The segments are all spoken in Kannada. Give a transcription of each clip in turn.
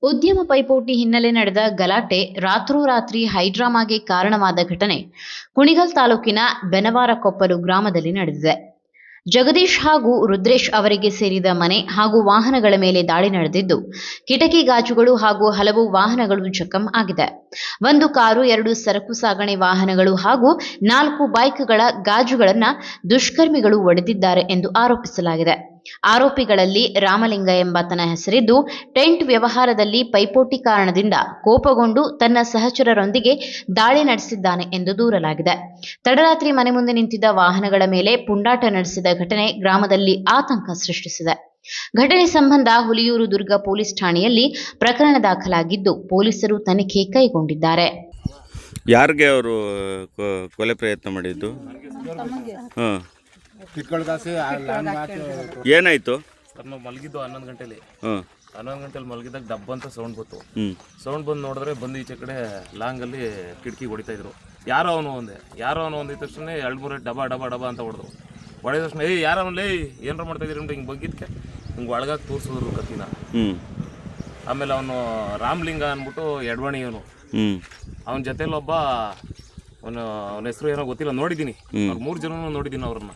ಉದ್ಯಮ ಪೈಪೋಟಿ ಹಿನ್ನೆಲೆ ನಡೆದ ಗಲಾಟೆ ರಾತ್ರೋರಾತ್ರಿ ಹೈಡ್ರಾಮಾಗೆ ಕಾರಣವಾದ ಘಟನೆ ಕುಣಿಗಲ್ ತಾಲೂಕಿನ ಬೆನವಾರಕೊಪ್ಪಲು ಗ್ರಾಮದಲ್ಲಿ ನಡೆದಿದೆ. ಜಗದೀಶ್ ಹಾಗೂ ರುದ್ರೇಶ್ ಅವರಿಗೆ ಸೇರಿದ ಮನೆ ಹಾಗೂ ವಾಹನಗಳ ಮೇಲೆ ದಾಳಿ ನಡೆದಿದ್ದು, ಕಿಟಕಿ ಗಾಜುಗಳು ಹಾಗೂ ಹಲವು ವಾಹನಗಳು ಜಖಂ ಆಗಿದೆ. ಒಂದು ಕಾರು, 2 ಸರಕು ಸಾಗಣೆ ವಾಹನಗಳು ಹಾಗೂ 4 ಬೈಕ್ಗಳ ಗಾಜುಗಳನ್ನು ದುಷ್ಕರ್ಮಿಗಳು ಒಡೆದಿದ್ದಾರೆ ಎಂದು ಆರೋಪಿಸಲಾಗಿದೆ. ಆರೋಪಿಗಳಲ್ಲಿ ರಾಮಲಿಂಗ ಎಂಬಾತನ ಹೆಸರಿದ್ದು, ಟೆಂಟ್ ವ್ಯವಹಾರದಲ್ಲಿ ಪೈಪೋಟಿ ಕಾರಣದಿಂದ ಕೋಪಗೊಂಡು ತನ್ನ ಸಹಚರರೊಂದಿಗೆ ದಾಳಿ ನಡೆಸಿದ್ದಾನೆ ಎಂದು ದೂರಲಾಗಿದೆ. ತಡರಾತ್ರಿ ಮನೆ ಮುಂದೆ ನಿಂತಿದ್ದ ವಾಹನಗಳ ಮೇಲೆ ಪುಂಡಾಟ ನಡೆಸಿದ ಘಟನೆ ಗ್ರಾಮದಲ್ಲಿ ಆತಂಕ ಸೃಷ್ಟಿಸಿದೆ. ಘಟನೆ ಸಂಬಂಧ ಹುಲಿಯೂರು ದುರ್ಗ ಪೊಲೀಸ್ ಠಾಣೆಯಲ್ಲಿ ಪ್ರಕರಣ ದಾಖಲಾಗಿದ್ದು, ಪೊಲೀಸರು ತನಿಖೆ ಕೈಗೊಂಡಿದ್ದಾರೆ. ಯಾರಿಗೆ ಅವರು ಕೊಲೆ ಪ್ರಯತ್ನ ಮಾಡಿದ್ದು? ಏನಾಯ್ತು? ನಾವು ಮಲಗಿದ್ದು 11 ಗಂಟೆಲಿ. 11 ಗಂಟೆಲಿ ಮಲಗಿದಾಗ ಡಬ್ಬ ಅಂತ ಸೌಂಡ್ ಬಂತು. ಸೌಂಡ್ ಬಂದು ನೋಡಿದ್ರೆ ಬಂದು ಈಚೆ ಕಡೆ ಲಾಂಗಲ್ಲಿ ಕಿಟಕಿ ಹೊಡಿತಾ ಇದ್ರು. ಯಾರೋ ಅವನು ಒಂದಿದ ತಕ್ಷಣ 2-3 ಡಬ ಡಬ ಡಬ ಅಂತ ಹೊಡೆದ್ರು. ಹೊಡೆದ ತಕ್ಷಣ ಯಾರೋ ಅವನು ಏನಾರ ಮಾಡ್ತಾ ಇದ್ರಿ ಹಿಂಗೆ ಬಗ್ಗಿದ್ಕೆ ಹಿಂಗೆ ಒಳಗಾಗಿ ತೋರಿಸಿದ್ರು ಕತ್ತಿನ. ಆಮೇಲೆ ಅವನು ರಾಮಲಿಂಗ ಅಂದ್ಬಿಟ್ಟು ಎಡವಣಿ ಅವನು. ಅವನ ಜೊತೆಲಿ ಒಬ್ಬ ಅವನ ಹೆಸರು ಏನೋ ಗೊತ್ತಿಲ್ಲ, ನೋಡಿದ್ದೀನಿ. ಅವ್ರು 3 ಜನ ನೋಡಿದ್ದೀನಿ ಅವ್ರನ್ನ.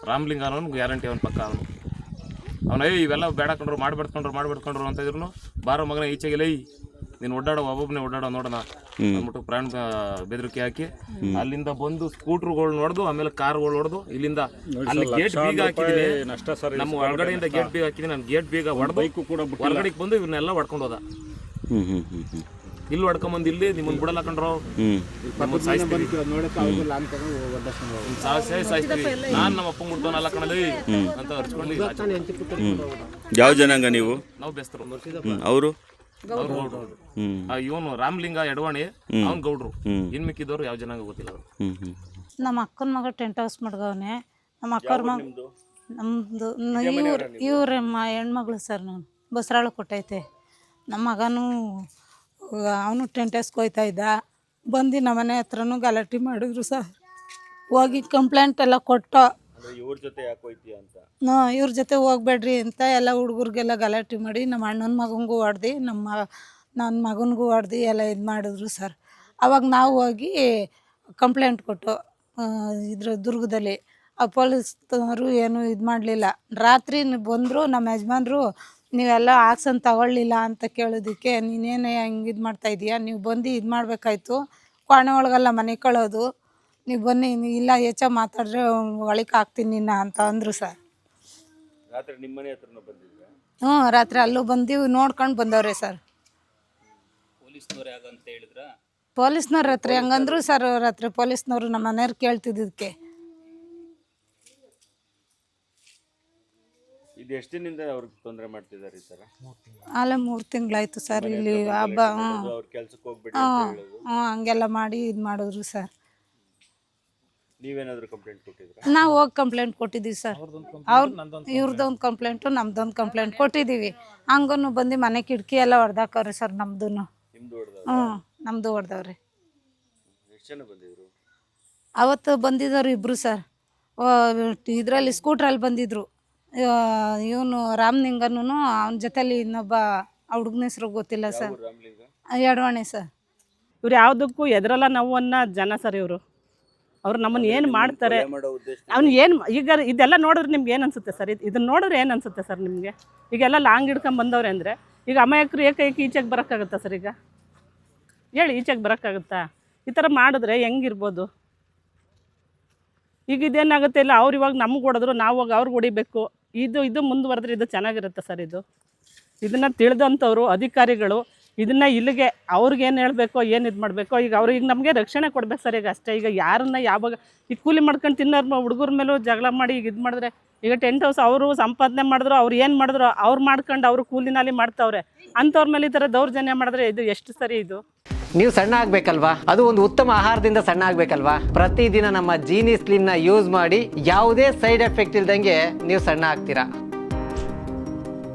ರಾಮಲಿಂಗ ಅನ್ನೋನು ಗ್ಯಾರಂಟಿ ಅವನ ಪಕ್ಕ. ಅವನು ಇವೆಲ್ಲ ಬೇಡ ಕಂಡ್ರು ಮಾಡ್ಬಿಡ್ಕೊಂಡ್ರು ಅಂತ ಇದ್ರು. ಬಾರೋ ಮಗನ ಈಚೆಗೆ ನೀನು ಒಬ್ಬೊಬ್ಬನೇ ಓಡಾಡೋ ನೋಡೋಣ ಅಂದ್ಬಿಟ್ಟು ಪ್ರಾಣ ಬೆದರಿಕೆ ಹಾಕಿ ಅಲ್ಲಿಂದ ಬಂದು ಸ್ಕೂಟ್ರುಗಳು ನೋಡ್ದು, ಆಮೇಲೆ ಕಾರ್ಗಳು ಹೊಡೆದು ಇಲ್ಲಿಂದ ಅಲ್ಲಿ ಗೇಟ್ ಬೀಗ ಹಾಕಿದ್ದೀನಿ. ನಮ್ಮ ಒಳಗಡೆಯಿಂದ ಗೇಟ್ ಬೀಗ ಹಾಕಿದ್ದೀನಿ. ನಾನು ಗೇಟ್ ಬೀಗ ಹೊಡೆದು ಹೊರಗಡೆಗೆ ಬಂದು ಇವನ್ನೆಲ್ಲ ಹೊಡ್ಕೊಂಡು ಹೋದ. ಇಲ್ಲಿ ಹೊಡ್ಕೊಂಬಂದು ಇಲ್ಲಿ ನಿಮ್ಮನ್ನು ಬಿಡಲ್ಲ ಕಂಡ್ರು, ಸಾಯಿಸ್ತೀವಿ. ನಾನು ನಮ್ಮ ಅಪ್ಪ ಮುಡ್ತಾನಲ್ಲ ಕಣಲಿ ಅಂತ ಹರ್ಚ್ಕೊಂಡು. ಯಾವ ಜನಾಂಗ ನೀವು? ನಾವು ಬೆಸ್ತರು. ಅವರು ಇವನು ರಾಮಲಿಂಗ ಎಡವಾಣಿ, ಅವ್ನು ಗೌಡ್ರು. ಇನ್ ಮಿಕ್ಕಿದವ್ರು ಯಾವ ಜನಾಂಗ ಗೊತ್ತಿಲ್ಲ. ನಮ್ಮ ಅಕ್ಕನ ಮಗ ಟೆಂಟ್ ಹೌಸ್ ಮಡ್ಗವನೆ. ನಮ್ಮ ಅಕ್ಕರ ಮಗ ನಮ್ಮದು ಇವ್ರ ಹೆಣ್ಮಗಳು ಸರ್. ನಾನು ಬಸರಾಳು ಕೊಟ್ಟೈತೆ. ನಮ್ಮ ಮಗನೂ ಅವನು ಟೆಂಟ್ ಹೌಸ್ಗೆ ಹೋಯ್ತಾ ಇದ್ದ. ಬಂದು ನಮ್ಮ ಮನೆ ಹತ್ರನೂ ಗಲಾಟೆ ಮಾಡಿದ್ರು ಸರ್. ಹೋಗಿ ಕಂಪ್ಲೇಂಟ್ ಎಲ್ಲ ಕೊಟ್ಟು ಇವ್ರ ಜೊತೆ ಯಾಕೆ ಹೋಯ್ತೀಯ ಅಂತ, ಇವ್ರ ಜೊತೆ ಹೋಗ್ಬೇಡ್ರಿ ಅಂತ ಎಲ್ಲ ಹುಡುಗರಿಗೆಲ್ಲ ಗಲಾಟೆ ಮಾಡಿ ನಮ್ಮ ಅಣ್ಣನ ಮಗನಿಗೂ ಹೊಡ್ದು ನನ್ನ ಮಗನಿಗೂ ಹೊಡ್ದು ಎಲ್ಲ ಇದು ಮಾಡಿದ್ರು ಸರ್. ಅವಾಗ ನಾವು ಹೋಗಿ ಕಂಪ್ಲೇಂಟ್ ಕೊಟ್ಟು ದುರ್ಗದಲ್ಲಿ ಪೊಲೀಸ್ನವರು ಏನೂ ಇದು ಮಾಡಲಿಲ್ಲ. ರಾತ್ರಿ ಬಂದರು ನಮ್ಮ ಯಜಮಾನ್ರು, ನೀವೆಲ್ಲ ಆಕ್ಷನ್ ತಗೊಳ್ಳಿಲ್ಲ ಅಂತ ಕೇಳೋದಕ್ಕೆ, ನೀನೇನು ಹಂಗೆ ಇದು ಮಾಡ್ತಾಯಿದ್ದೀಯಾ, ನೀವು ಬಂದು ಇದು ಮಾಡಬೇಕಾಯ್ತು, ಕೋಣೆ ಒಳಗೆಲ್ಲ ಮನೆ ಕಳೋದು, ನೀವು ಬನ್ನಿ, ಇಲ್ಲ ಹೆಚ್ಚ ಮಾತಾಡಿದ್ರೆ ಒಳಕ್ಕೆ ಹಾಕ್ತೀನಿ ನಿನ್ನ ಅಂತ ಅಂದರು ಸರ್. ರಾತ್ರಿ ನಿಮ್ಮ ಮನೆ ಹತ್ರನೂ ಬಂದಿದ್ರಾ? ರಾತ್ರಿ ಅಲ್ಲೂ ಬಂದು ನೋಡ್ಕೊಂಡು ಬಂದವ್ರೆ ಸರ್. ಪೊಲೀಸ್ನವ್ರ ಹತ್ರ ಹಂಗಂದ್ರು ಸರ್. ರಾತ್ರಿ ಪೊಲೀಸ್ನವರು ನಮ್ಮ ಮನೆಯವ್ರು ಕೇಳ್ತಿದ್ದಕ್ಕೆ. ಇದು ಎಷ್ಟು ದಿನದಿಂದ ಅವ್ರಿಗೆ ತೊಂದರೆ ಮಾಡ್ತಿದ್ದಾರೆ ಈ ಥರ? ಅಲ್ಲ 3 ತಿಂಗಳಾಯ್ತು ಸರ್. ಇಲ್ಲಿ ಹಬ್ಬ ಅವ್ರು ಕೆಲ್ಸಕ್ಕೆ ಹೋಗ್ಬಿಟ್ಟು ಹಂಗೆಲ್ಲ ಮಾಡಿ ಇದು ಮಾಡಿದ್ರು ಸರ್. ನೀವೇನಾದರೂ ಕಂಪ್ಲೇಂಟ್ ಕೊಟ್ಟಿದ್ರಾ? ನಾವು ಹೋಗಿ ಕಂಪ್ಲೇಂಟ್ ಕೊಟ್ಟಿದ್ದೀವಿ ಸರ್. ಇವ್ರದ್ದೊಂದು ಕಂಪ್ಲೇಂಟು ನಮ್ದೊಂದು ಕಂಪ್ಲೇಂಟ್ ಕೊಟ್ಟಿದ್ದೀವಿ. ಹಂಗೂ ಬಂದು ಮನೆ ಕಿಟಕಿ ಎಲ್ಲ ಹೊಡೆದಾಕವ್ರಿ ಸರ್. ನಮ್ದು ನಮ್ಮದು ಹೊಡೆದವ್ರಿ. ಎಷ್ಟು ಜನ ಬಂದಿದ್ರು ಅವತ್ತು? ಬಂದಿದ್ದವ್ರು 2 ಸರ್. ಇದರಲ್ಲಿ ಸ್ಕೂಟ್ರಲ್ಲಿ ಬಂದಿದ್ರು. ಇವನು ರಾಮಲಿಂಗನೂ ಅವನ ಜೊತೆಲಿ ಇನ್ನೊಬ್ಬ ಹುಡುಗನ ಹೆಸರು ಗೊತ್ತಿಲ್ಲ ಸರ್. ಎಡವಾಣಿ ಸರ್. ಇವ್ರು ಯಾವುದಕ್ಕೂ ಎದುರಲ್ಲ ನಾವು ಅನ್ನೋ ಜನ ಸರ್ ಇವರು. ಅವ್ರು ನಮ್ಮನ್ನು ಏನು ಮಾಡ್ತಾರೆ, ಅವ್ನು ಏನು ಈಗ ಇದೆಲ್ಲ ನೋಡಿದ್ರೆ ನಿಮ್ಗೆ ಏನು ಅನಿಸುತ್ತೆ ಸರ್? ಇದನ್ನು ನೋಡಿದ್ರೆ ಏನು ಅನಿಸುತ್ತೆ ಸರ್ ನಿಮಗೆ? ಈಗೆಲ್ಲ ಲಾಂಗ್ ಹಿಡ್ಕೊಂಡು ಬಂದವ್ರೆ ಅಂದರೆ ಈಗ ಅಮಾಯಕರು ಏಕೈಕಿ ಈಚೆಗೆ ಬರೋಕ್ಕಾಗುತ್ತಾ ಸರ್? ಈಗ ಹೇಳಿ, ಈಚೆಗೆ ಬರೋಕ್ಕಾಗುತ್ತಾ? ಈ ಥರ ಮಾಡಿದ್ರೆ ಹೆಂಗಿರ್ಬೋದು? ಈಗ ಇದೇನಾಗುತ್ತೆ ಇಲ್ಲ, ಅವ್ರು ಇವಾಗ ನಮಗೆ ಹೊಡೆದ್ರು, ನಾವು ಹೋಗಿ ಅವ್ರಿಗೆ ಹೊಡಿಬೇಕು. ಇದು ಮುಂದುವರೆದ್ರೆ ಇದು ಚೆನ್ನಾಗಿರುತ್ತೆ ಸರ್. ಇದನ್ನು ತಿಳಿದಂಥವ್ರು ಅಧಿಕಾರಿಗಳು ಇದನ್ನು ಇಲ್ಲಿಗೆ ಅವ್ರಿಗೇನು ಹೇಳಬೇಕೋ, ಏನು ಇದು ಮಾಡಬೇಕೋ, ಈಗ ಅವ್ರಿಗೆ ನಮಗೆ ರಕ್ಷಣೆ ಕೊಡ್ಬೇಕು ಸರ್. ಈಗ ಅಷ್ಟೇ. ಈಗ ಯಾರನ್ನ ಯಾವಾಗ ಈ ಕೂಲಿ ಮಾಡ್ಕೊಂಡು ತಿನ್ನೋರು ಹುಡುಗರ ಮೇಲೂ ಜಗಳ ಮಾಡಿ ಈಗ ಇದು ಮಾಡಿದ್ರೆ, ಈಗ ಟೆಂಟ್ ಹೌಸ್ ಅವರು ಸಂಪಾದನೆ ಮಾಡಿದ್ರು, ಅವ್ರು ಏನು ಮಾಡಿದ್ರು ಅವ್ರು ಮಾಡ್ಕೊಂಡು ಅವರು ಕೂಲಿನಲ್ಲಿ ಮಾಡ್ತಾವ್ರೆ. ಅಂಥವ್ರ ಮೇಲೆ ಈ ಥರ ದೌರ್ಜನ್ಯ ಮಾಡಿದ್ರೆ ಇದು ಎಷ್ಟು ಸರಿ? ಇದು ನೀವು ಸಣ್ಣ ಆಗಬೇಕಲ್ವಾ? ಅದು ಒಂದು ಉತ್ತಮ ಆಹಾರದಿಂದ ಸಣ್ಣ ಆಗಬೇಕಲ್ವಾ? ಪ್ರತಿದಿನ ನಮ್ಮ ಜೀನಿ ಸ್ಲಿಮ್ನ ಯೂಸ್ ಮಾಡಿ ಯಾವುದೇ ಸೈಡ್ ಎಫೆಕ್ಟ್ ಇಲ್ದಂಗೆ ನೀವು ಸಣ್ಣ ಆಗ್ತೀರಾ.